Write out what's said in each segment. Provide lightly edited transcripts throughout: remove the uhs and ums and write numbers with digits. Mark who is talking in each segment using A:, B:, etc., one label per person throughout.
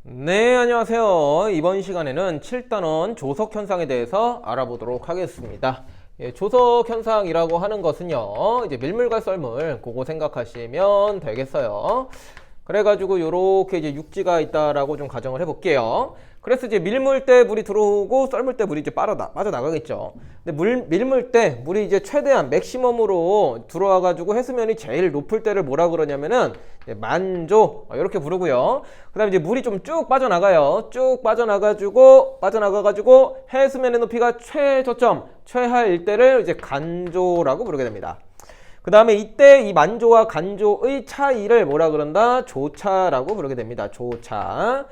A: 네, 안녕하세요. 이번 시간에는 7단원 조석 현상에 대해서 알아보도록 하겠습니다. 조석 현상이라고 하는 것은요, 이제 밀물과 썰물, 그거 생각하시면 되겠어요. 그래가지고 요렇게 이제 육지가 있다라고 좀 가정을 해볼게요. 그래서 이제 밀물 때 물이 들어오고 썰물 때 물이 이제 빠져나가겠죠. 근데 밀물 때 물이 이제 최대한 맥시멈으로 들어와가지고 해수면이 제일 높을 때를 뭐라 그러냐면은 만조 이렇게 부르고요. 그 다음에 이제 물이 좀 쭉 빠져나가요. 쭉 빠져나가가지고 해수면의 높이가 최저점, 최하일 때를 이제 간조라고 부르게 됩니다. 그 다음에 이때 이 만조와 간조의 차이를 뭐라 그런다? 조차라고 부르게 됩니다. 조차.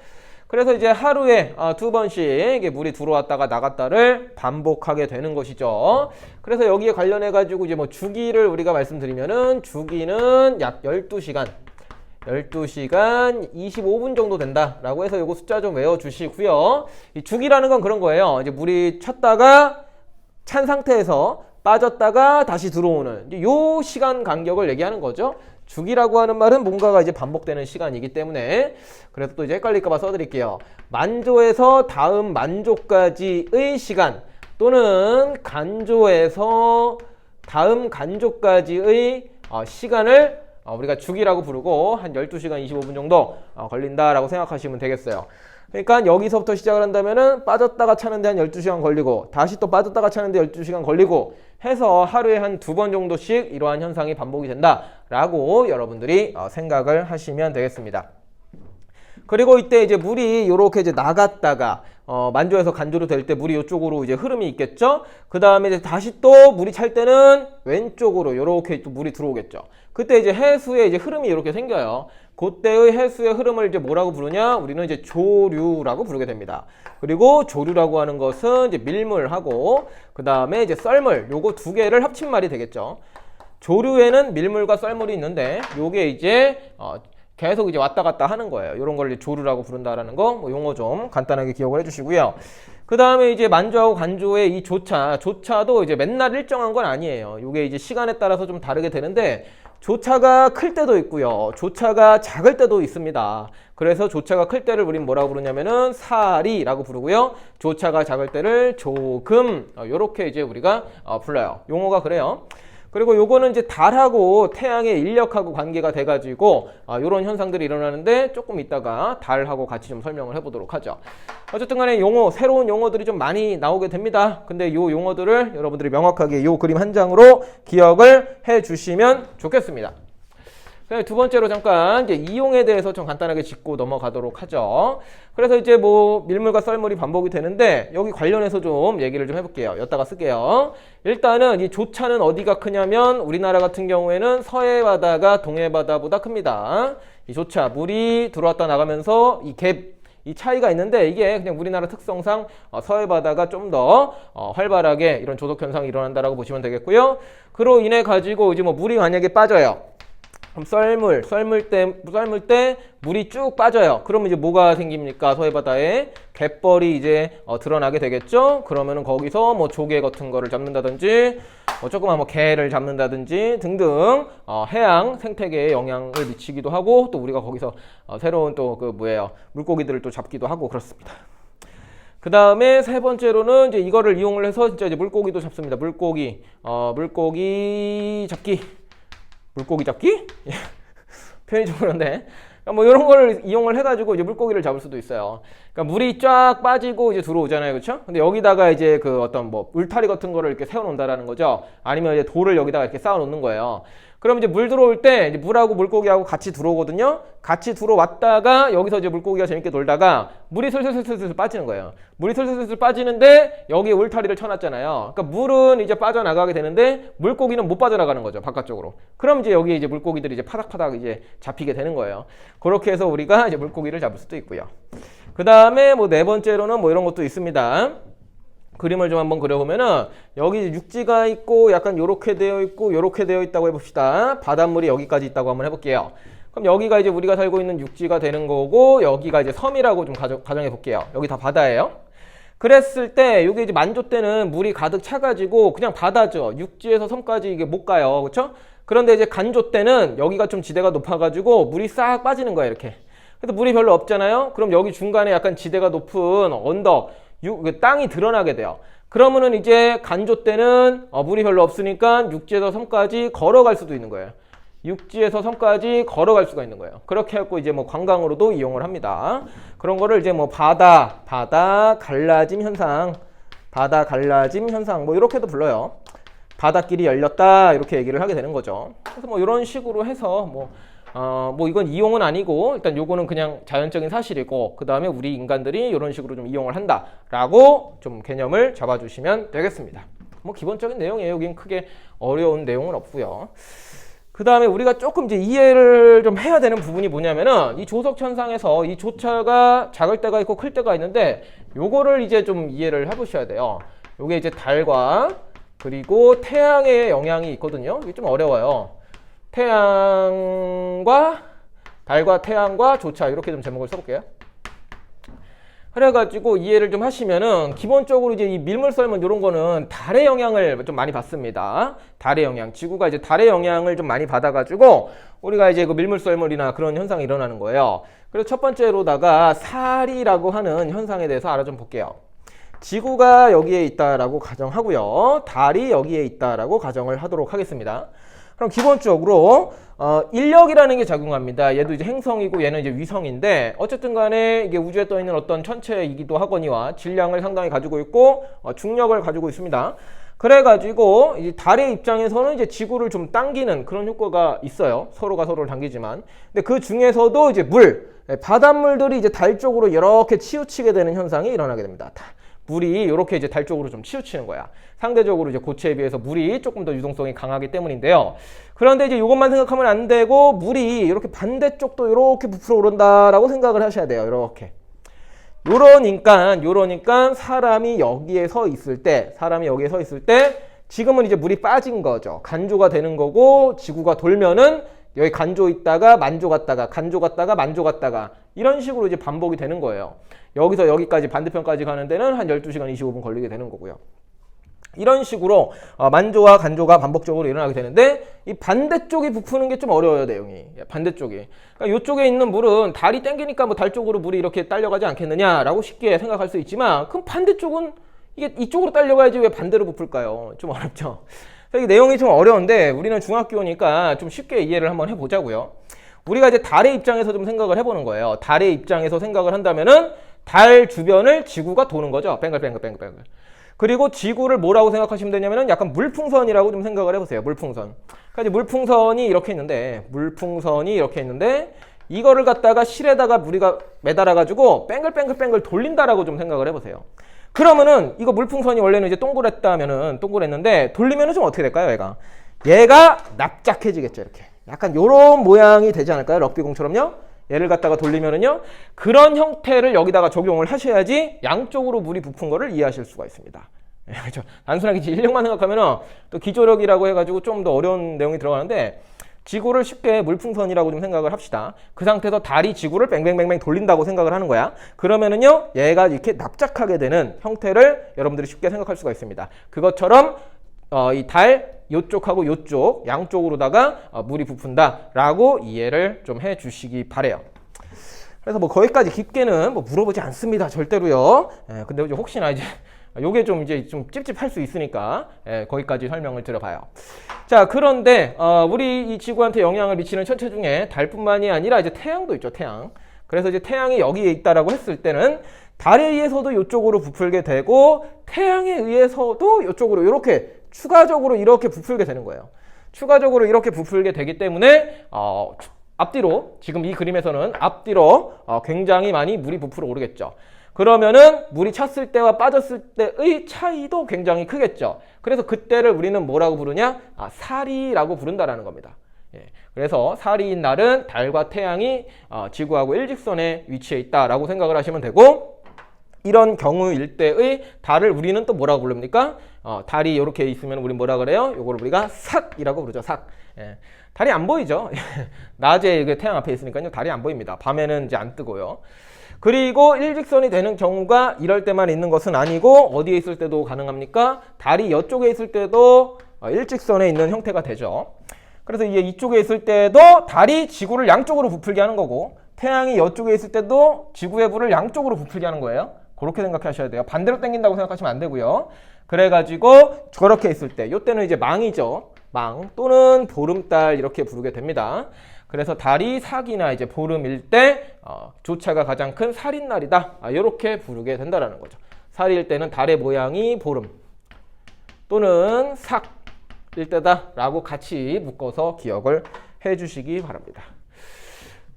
A: 그래서 이제 하루에 2번씩 물이 들어왔다가 나갔다를 반복하게 되는 것이죠. 그래서 여기에 관련해 가지고 이제 뭐 주기를 우리가 말씀드리면은 주기는 약 12시간 25분 정도 된다라고 해서 요거 숫자 좀 외워 주시고요. 이 주기라는 건 그런 거예요. 이제 물이 찼다가 찬 상태에서 빠졌다가 다시 들어오는 요 시간 간격을 얘기하는 거죠. 주기라고 하는 말은 뭔가가 이제 반복되는 시간이기 때문에, 그래서 또 이제 헷갈릴까봐 써드릴게요. 만조에서 다음 만조까지의 시간, 또는 간조에서 다음 간조까지의 시간을 우리가 주기라고 부르고 한 12시간 25분 정도 걸린다라고 생각하시면 되겠어요. 그러니까 여기서부터 시작을 한다면은 빠졌다가 차는데 한 12시간 걸리고, 다시 또 빠졌다가 차는데 12시간 걸리고 해서 하루에 한 2번 정도씩 이러한 현상이 반복이 된다라고 여러분들이 생각을 하시면 되겠습니다. 그리고 이때 이제 물이 이렇게 이제 나갔다가 만조에서 간조로 될 때 물이 이쪽으로 이제 흐름이 있겠죠. 그 다음에 이제 다시 또 물이 찰 때는 왼쪽으로 이렇게 또 물이 들어오겠죠. 그때 이제 해수에 이제 흐름이 이렇게 생겨요. 그때의 해수의 흐름을 이제 뭐라고 부르냐? 우리는 이제 조류라고 부르게 됩니다. 그리고 조류라고 하는 것은 이제 밀물하고 그 다음에 이제 썰물, 요거 두 개를 합친 말이 되겠죠. 조류에는 밀물과 썰물이 있는데 요게 이제 계속 이제 왔다 갔다 하는 거예요. 이런 걸 이제 조류라고 부른다라는 거, 뭐 용어 좀 간단하게 기억을 해주시고요. 그 다음에 이제 만조하고 간조의 이 조차도 이제 맨날 일정한 건 아니에요. 이게 이제 시간에 따라서 좀 다르게 되는데, 조차가 클 때도 있고요. 조차가 작을 때도 있습니다. 그래서 조차가 클 때를 우린 뭐라고 부르냐면은 사리라고 부르고요. 조차가 작을 때를 조금, 요렇게 이제 우리가 불러요. 용어가 그래요. 그리고 요거는 이제 달하고 태양의 인력하고 관계가 돼가지고 요런 현상들이 일어나는데, 조금 이따가 달하고 같이 좀 설명을 해보도록 하죠. 어쨌든 간에 새로운 용어들이 좀 많이 나오게 됩니다. 근데 요 용어들을 여러분들이 명확하게 요 그림 한 장으로 기억을 해 주시면 좋겠습니다. 두 번째로 잠깐 이제 이용에 대해서 좀 간단하게 짚고 넘어가도록 하죠. 그래서 이제 뭐 밀물과 썰물이 반복이 되는데, 여기 관련해서 좀 얘기를 좀 해볼게요. 여기다가 쓸게요. 일단은 이 조차는 어디가 크냐면, 우리나라 같은 경우에는 서해 바다가 동해 바다보다 큽니다. 이 조차, 물이 들어왔다 나가면서 이 차이가 있는데, 이게 그냥 우리나라 특성상 서해 바다가 좀 더 활발하게 이런 조석 현상이 일어난다라고 보시면 되겠고요. 그로 인해 가지고 이제 뭐 물이 만약에 빠져요. 그럼 썰물 때 물이 쭉 빠져요. 그러면 이제 뭐가 생깁니까? 서해바다에 갯벌이 이제 드러나게 되겠죠. 그러면은 거기서 뭐 조개 같은 거를 잡는다든지, 조그만 뭐 개를 잡는다든지 등등 해양 생태계에 영향을 미치기도 하고, 또 우리가 거기서 새로운 또 물고기들을 또 잡기도 하고 그렇습니다. 그 다음에 세 번째로는 이제 이거를 이용을 해서 진짜 이제 물고기도 잡습니다. 물고기 잡기? 표현이 좀 그런데, 뭐 이런 거를 이용을 해가지고 이제 물고기를 잡을 수도 있어요. 그러니까 물이 쫙 빠지고 이제 들어오잖아요, 그렇죠? 근데 여기다가 이제 그 어떤 뭐 울타리 같은 거를 이렇게 세워놓는다라는 거죠. 아니면 이제 돌을 여기다가 이렇게 쌓아놓는 거예요. 그럼 이제 물 들어올 때 이제 물하고 물고기하고 같이 들어오거든요. 같이 들어왔다가 여기서 이제 물고기가 재밌게 놀다가 물이 슬슬슬슬 빠지는 거예요. 물이 슬슬슬 빠지는데 여기에 울타리를 쳐놨잖아요. 그러니까 물은 이제 빠져나가게 되는데 물고기는 못 빠져나가는 거죠, 바깥쪽으로. 그럼 이제 여기에 이제 물고기들이 이제 파닥파닥 이제 잡히게 되는 거예요. 그렇게 해서 우리가 이제 물고기를 잡을 수도 있고요. 그 다음에 뭐 네 번째로는 뭐 이런 것도 있습니다. 그림을 좀 한번 그려보면은, 여기 육지가 있고 약간 요렇게 되어 있고 요렇게 되어 있다고 해봅시다. 바닷물이 여기까지 있다고 한번 해볼게요. 그럼 여기가 이제 우리가 살고 있는 육지가 되는 거고, 여기가 이제 섬이라고 좀 가정해 볼게요. 여기 다 바다예요. 그랬을 때 이게 이제 만조 때는 물이 가득 차가지고 그냥 바다죠. 육지에서 섬까지 이게 못 가요. 그렇죠? 그런데 이제 간조 때는 여기가 좀 지대가 높아가지고 물이 싹 빠지는 거예요. 이렇게 그래서 물이 별로 없잖아요. 그럼 여기 중간에 약간 지대가 높은 언덕, 땅이 드러나게 돼요. 그러면은 이제 간조 때는 물이 별로 없으니까 육지에서 섬까지 걸어갈 수도 있는 거예요. 육지에서 섬까지 걸어갈 수가 있는 거예요. 그렇게 해갖고 이제 뭐 관광으로도 이용을 합니다. 그런 거를 이제 뭐 바다 갈라짐 현상, 뭐 이렇게도 불러요. 바닷길이 열렸다 이렇게 얘기를 하게 되는 거죠. 그래서 뭐 이런 식으로 해서 뭐 이건 이용은 아니고 일단 요거는 그냥 자연적인 사실이고 그 다음에 우리 인간들이 이런 식으로 좀 이용을 한다라고 좀 개념을 잡아주시면 되겠습니다. 뭐 기본적인 내용이에요. 여긴 크게 어려운 내용은 없고요. 그 다음에 우리가 조금 이제 이해를 좀 해야 되는 부분이 뭐냐면은 이 조석천상에서 이 조차가 작을 때가 있고 클 때가 있는데 요거를 이제 좀 이해를 해보셔야 돼요. 요게 이제 달과 그리고 태양의 영향이 있거든요. 이게 좀 어려워요. 달과 태양과 조차 이렇게 좀 제목을 써볼게요. 그래가지고 이해를 좀 하시면은 기본적으로 이제 이 밀물썰물 이런 거는 달의 영향을 좀 많이 받습니다. 달의 영향, 지구가 이제 달의 영향을 좀 많이 받아가지고 우리가 이제 그 밀물썰물이나 그런 현상이 일어나는 거예요. 그래서 첫 번째로다가 살이라고 하는 현상에 대해서 알아 좀 볼게요. 지구가 여기에 있다라고 가정하고요. 달이 여기에 있다라고 가정을 하도록 하겠습니다. 그럼 기본적으로 인력이라는 게 작용합니다. 얘도 이제 행성이고 얘는 이제 위성인데 어쨌든 간에 이게 우주에 떠 있는 어떤 천체이기도 하거니와 질량을 상당히 가지고 있고 중력을 가지고 있습니다. 그래가지고 이 달의 입장에서는 이제 지구를 좀 당기는 그런 효과가 있어요. 서로가 서로를 당기지만. 근데 그 중에서도 이제 바닷물들이 이제 달 쪽으로 이렇게 치우치게 되는 현상이 일어나게 됩니다. 물이 이렇게 이제 달 쪽으로 좀 치우치는 거야. 상대적으로 이제 고체에 비해서 물이 조금 더 유동성이 강하기 때문인데요. 그런데 이제 이것만 생각하면 안 되고 물이 이렇게 반대쪽도 이렇게 부풀어 오른다라고 생각을 하셔야 돼요. 이렇게. 요러니까 사람이 여기에 서 있을 때 지금은 이제 물이 빠진 거죠. 간조가 되는 거고 지구가 돌면은 여기 간조 있다가 만조 갔다가 간조 갔다가 만조 갔다가 이런 식으로 이제 반복이 되는 거예요. 여기서 여기까지 반대편까지 가는 데는 한 12시간 25분 걸리게 되는 거고요. 이런 식으로 만조와 간조가 반복적으로 일어나게 되는데 이 반대쪽이 부푸는 게 좀 어려워요. 내용이. 반대쪽이. 그러니까 이쪽에 있는 물은 달이 땡기니까 뭐 달 쪽으로 물이 이렇게 딸려가지 않겠느냐라고 쉽게 생각할 수 있지만 그럼 반대쪽은 이게 이쪽으로 딸려가야지 왜 반대로 부풀까요? 좀 어렵죠. 이 내용이 좀 어려운데 우리는 중학교니까 좀 쉽게 이해를 한번 해보자고요. 우리가 이제 달의 입장에서 좀 생각을 해보는 거예요. 달의 입장에서 생각을 한다면은 달 주변을 지구가 도는 거죠. 뱅글뱅글. 그리고 지구를 뭐라고 생각하시면 되냐면은 약간 물풍선이라고 좀 생각을 해보세요. 물풍선. 그러니까 이제 물풍선이 이렇게 있는데 이거를 갖다가 실에다가 우리가 매달아가지고 뱅글뱅글 돌린다라고 좀 생각을 해보세요. 그러면은 이거 물풍선이 원래는 이제 동그랬는데 돌리면은 좀 어떻게 될까요? 얘가 납작해지겠죠. 이렇게 약간 요런 모양이 되지 않을까요? 럭비공처럼요. 얘를 갖다가 돌리면은요 그런 형태를 여기다가 적용을 하셔야지 양쪽으로 물이 부푼 거를 이해하실 수가 있습니다. 그렇죠? 단순하게 인력만 생각하면은 또 기조력이라고 해가지고 좀 더 어려운 내용이 들어가는데 지구를 쉽게 물풍선이라고 좀 생각을 합시다. 그 상태에서 달이 지구를 뱅뱅뱅뱅 돌린다고 생각을 하는 거야. 그러면은요 얘가 이렇게 납작하게 되는 형태를 여러분들이 쉽게 생각할 수가 있습니다. 그것처럼 이 달 요쪽하고 요쪽 양쪽으로다가 물이 부푼다라고 이해를 좀 해주시기 바래요. 그래서 뭐 거기까지 깊게는 뭐 물어보지 않습니다. 절대로요. 근데 이제 혹시나 이제 요게 좀 이제 좀 찝찝할 수 있으니까 거기까지 설명을 드려봐요. 자, 그런데 우리 이 지구한테 영향을 미치는 천체 중에 달뿐만이 아니라 이제 태양도 있죠. 태양. 그래서 이제 태양이 여기에 있다라고 했을 때는 달에 의해서도 이쪽으로 부풀게 되고 태양에 의해서도 이쪽으로 이렇게 추가적으로 이렇게 부풀게 되는 거예요. 추가적으로 이렇게 부풀게 되기 때문에 앞뒤로 지금 이 그림에서는 앞뒤로 굉장히 많이 물이 부풀어 오르겠죠. 그러면은 물이 찼을 때와 빠졌을 때의 차이도 굉장히 크겠죠. 그래서 그때를 우리는 뭐라고 부르냐? 살이라고 부른다라는 겁니다. 그래서 살이인 날은 달과 태양이 지구하고 일직선에 위치해 있다라고 생각을 하시면 되고 이런 경우일 때의 달을 우리는 또 뭐라고 부릅니까? 달이 이렇게 있으면 우리 뭐라 그래요? 요걸 우리가 삭이라고 부르죠. 삭. 달이 안 보이죠? 낮에 태양 앞에 있으니까요. 달이 안 보입니다. 밤에는 이제 안 뜨고요. 그리고 일직선이 되는 경우가 이럴 때만 있는 것은 아니고 어디에 있을 때도 가능합니까? 달이 이쪽에 있을 때도 일직선에 있는 형태가 되죠. 그래서 이제 이쪽에 있을 때도 달이 지구를 양쪽으로 부풀게 하는 거고 태양이 이쪽에 있을 때도 지구의 불을 양쪽으로 부풀게 하는 거예요. 그렇게 생각하셔야 돼요. 반대로 당긴다고 생각하시면 안 되고요. 그래가지고 저렇게 있을 때, 이때는 이제 망이죠. 망 또는 보름달 이렇게 부르게 됩니다. 그래서 달이 사기나 이제 보름일 때 조차가 가장 큰 살인날이다. 이렇게 부르게 된다는 거죠. 살일 때는 달의 모양이 보름 또는 삭일 때다라고 같이 묶어서 기억을 해주시기 바랍니다.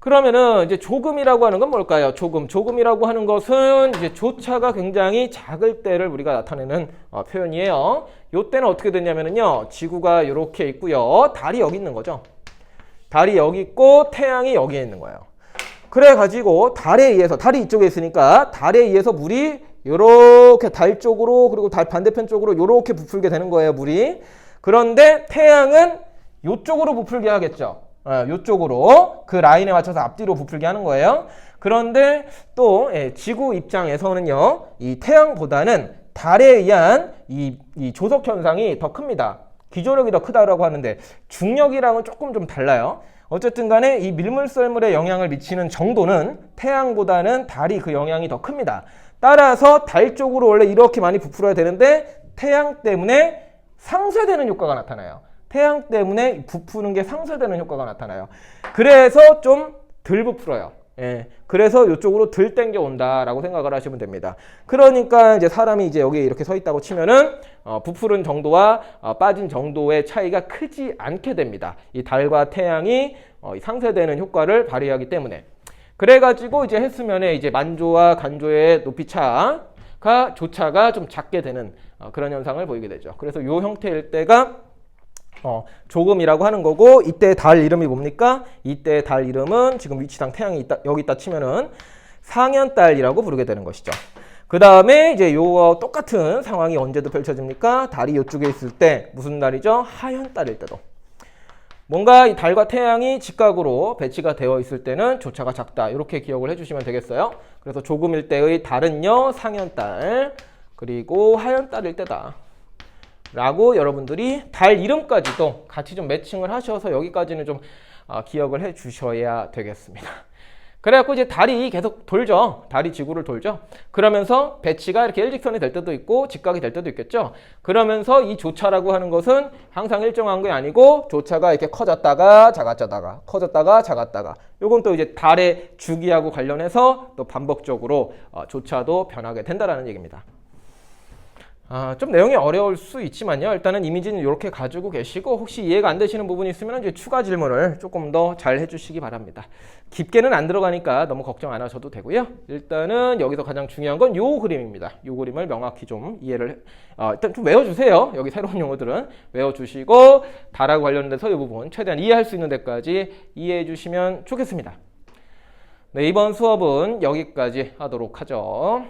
A: 그러면은 이제 조금이라고 하는 건 뭘까요? 조금이라고 하는 것은 이제 조차가 굉장히 작을 때를 우리가 나타내는 표현이에요. 요때는 어떻게 되냐면은요, 지구가 이렇게 있고요, 달이 여기 있는 거죠. 달이 여기 있고 태양이 여기에 있는 거예요. 그래 가지고 달에 의해서, 달이 이쪽에 있으니까 달에 의해서 물이 이렇게 달 쪽으로, 그리고 달 반대편 쪽으로 이렇게 부풀게 되는 거예요, 물이. 그런데 태양은 이쪽으로 부풀게 하겠죠. 이쪽으로 그 라인에 맞춰서 앞뒤로 부풀게 하는 거예요. 그런데 또 지구 입장에서는요, 이 태양보다는 달에 의한 이 조석 현상이 더 큽니다. 기조력이 더 크다라고 하는데 중력이랑은 조금 좀 달라요. 어쨌든 간에 이 밀물썰물에 영향을 미치는 정도는 태양보다는 달이 그 영향이 더 큽니다. 따라서 달 쪽으로 원래 이렇게 많이 부풀어야 되는데 태양 때문에 상쇄되는 효과가 나타나요. 태양 때문에 부푸는 게 상쇄되는 효과가 나타나요. 그래서 좀 덜 부풀어요. 그래서 이쪽으로 덜 땡겨 온다라고 생각을 하시면 됩니다. 그러니까 이제 사람이 이제 여기 이렇게 서 있다고 치면은 부풀은 정도와 빠진 정도의 차이가 크지 않게 됩니다. 이 달과 태양이 상쇄되는 효과를 발휘하기 때문에. 그래가지고 이제 해수면에 이제 만조와 간조의 높이 차가 조차가 좀 작게 되는 그런 현상을 보이게 되죠. 그래서 이 형태일 때가 조금이라고 하는 거고, 이때 달 이름이 뭡니까? 이때 달 이름은 지금 위치상 태양이 여기 있다 치면은 상현달이라고 부르게 되는 것이죠. 그 다음에 이제 요 똑같은 상황이 언제도 펼쳐집니까? 달이 이쪽에 있을 때 무슨 달이죠? 하현달일 때도. 뭔가 이 달과 태양이 직각으로 배치가 되어 있을 때는 조차가 작다. 이렇게 기억을 해주시면 되겠어요. 그래서 조금일 때의 달은요, 상현달, 그리고 하현달일 때다 라고 여러분들이 달 이름까지도 같이 좀 매칭을 하셔서 여기까지는 좀 기억을 해 주셔야 되겠습니다. 그래갖고 이제 달이 계속 돌죠. 달이 지구를 돌죠. 그러면서 배치가 이렇게 일직선이 될 때도 있고 직각이 될 때도 있겠죠. 그러면서 이 조차라고 하는 것은 항상 일정한 게 아니고 조차가 이렇게 커졌다가 작아졌다가 커졌다가 작았다가, 요건 또 이제 달의 주기하고 관련해서 또 반복적으로 조차도 변하게 된다라는 얘기입니다. 좀 내용이 어려울 수 있지만요. 일단은 이미지는 이렇게 가지고 계시고, 혹시 이해가 안 되시는 부분이 있으면 이제 추가 질문을 조금 더 잘 해주시기 바랍니다. 깊게는 안 들어가니까 너무 걱정 안 하셔도 되고요. 일단은 여기서 가장 중요한 건 요 그림입니다. 요 그림을 명확히 좀 이해를 일단 좀 외워주세요. 여기 새로운 용어들은 외워주시고 달하고 관련돼서 이 부분 최대한 이해할 수 있는 데까지 이해해 주시면 좋겠습니다. 네, 이번 수업은 여기까지 하도록 하죠.